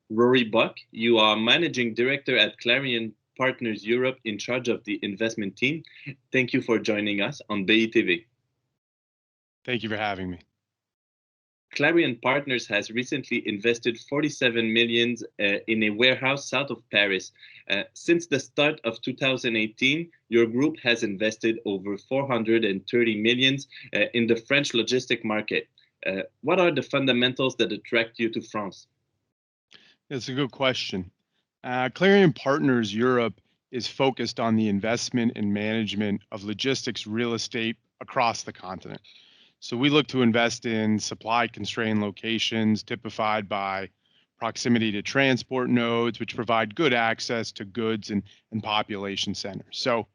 Rory Buck, you are Managing Director at Clarion Partners Europe in charge of the investment team. Thank you for joining us on BiTV. Thank you for having me. Clarion Partners has recently invested 47 million in a warehouse south of Paris. Since the start of 2018, your group has invested over 430 million in the French logistic market. What are the fundamentals that attract you to France? It's a good question. Clarion Partners Europe is focused on the investment and management of logistics real estate across the continent. So we look to invest in supply constrained locations typified by proximity to transport nodes, which provide good access to goods and population centers. So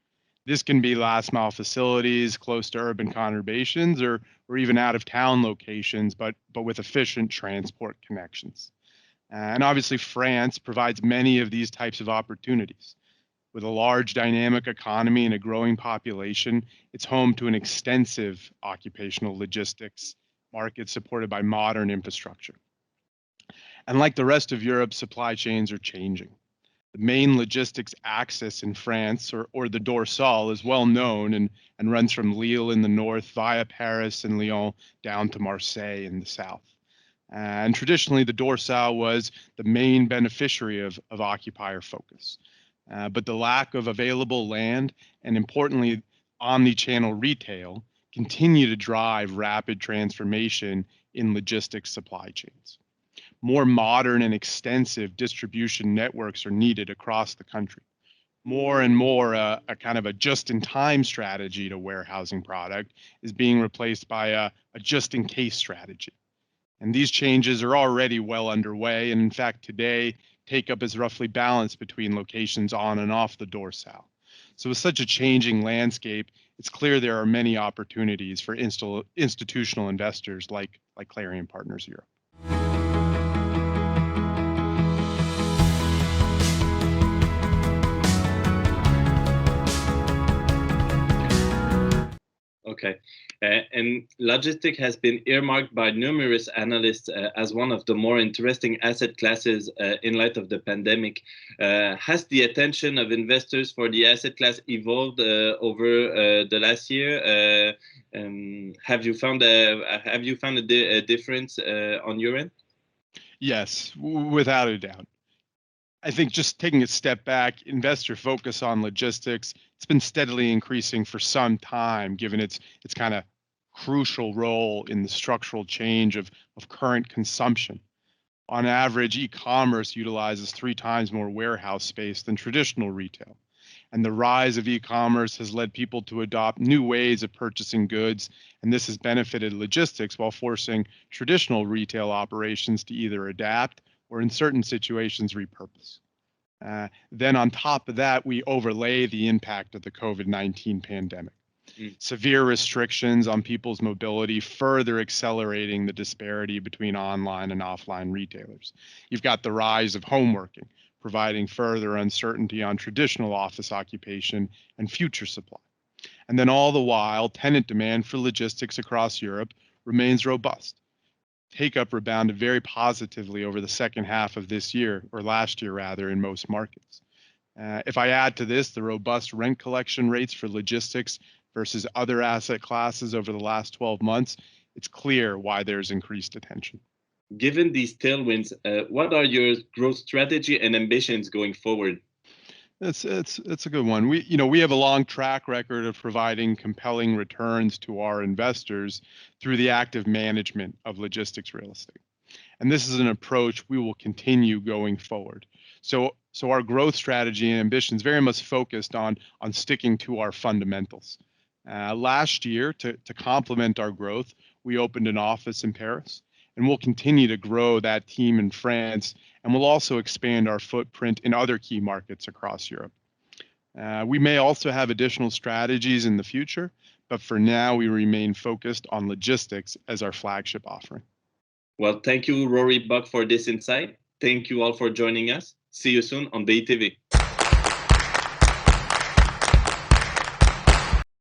this can be last mile facilities close to urban conurbations or even out of town locations, but with efficient transport connections. And obviously, France provides many of these types of opportunities. With a large dynamic economy and a growing population, it's home to an extensive occupational logistics market supported by modern infrastructure. And like the rest of Europe, supply chains are changing. The main logistics axis in France, or the Dorsal, is well known and runs from Lille in the north via Paris and Lyon down to Marseille in the south. And traditionally, the Dorsal was the main beneficiary of occupier focus. But the lack of available land and, importantly, omni-channel retail continue to drive rapid transformation in logistics supply chains. More modern and extensive distribution networks are needed across the country. More and more, a kind of a just-in-time strategy to warehousing product is being replaced by a just-in-case strategy. And these changes are already well underway. And in fact, today, take-up is roughly balanced between locations on and off the Dorsal. So with such a changing landscape, it's clear there are many opportunities for institutional investors like Clarion Partners Europe. Okay. And logistic has been earmarked by numerous analysts as one of the more interesting asset classes in light of the pandemic. Has the attention of investors for the asset class evolved over the last year? Have you found a difference on your end? Yes, without a doubt. I think just taking a step back, investor focus on logistics, it's been steadily increasing for some time, given its kind of crucial role in the structural change of current consumption. On average, e-commerce utilizes 3 times more warehouse space than traditional retail. And the rise of e-commerce has led people to adopt new ways of purchasing goods, and this has benefited logistics while forcing traditional retail operations to either adapt or in certain situations repurpose. Then on top of that, we overlay the impact of the COVID-19 pandemic. Severe restrictions on people's mobility, further accelerating the disparity between online and offline retailers. You've got the rise of home working, providing further uncertainty on traditional office occupation and future supply. And then all the while, tenant demand for logistics across Europe remains robust. Take-up rebounded very positively over the second half of this year, or last year rather, in most markets. If I add to this the robust rent collection rates for logistics versus other asset classes over the last 12 months, it's clear why there's increased attention. Given these tailwinds, what are your growth strategy and ambitions going forward? It's a good one. We have a long track record of providing compelling returns to our investors through the active management of logistics real estate. And this is an approach we will continue going forward. So our growth strategy and ambitions very much focused on sticking to our fundamentals. Last year, to complement our growth, we opened an office in Paris, and we'll continue to grow that team in France, and we'll also expand our footprint in other key markets across Europe. We may also have additional strategies in the future, but for now, we remain focused on logistics as our flagship offering. Well, thank you, Rory Buck, for this insight. Thank you all for joining us. See you soon on BiTV.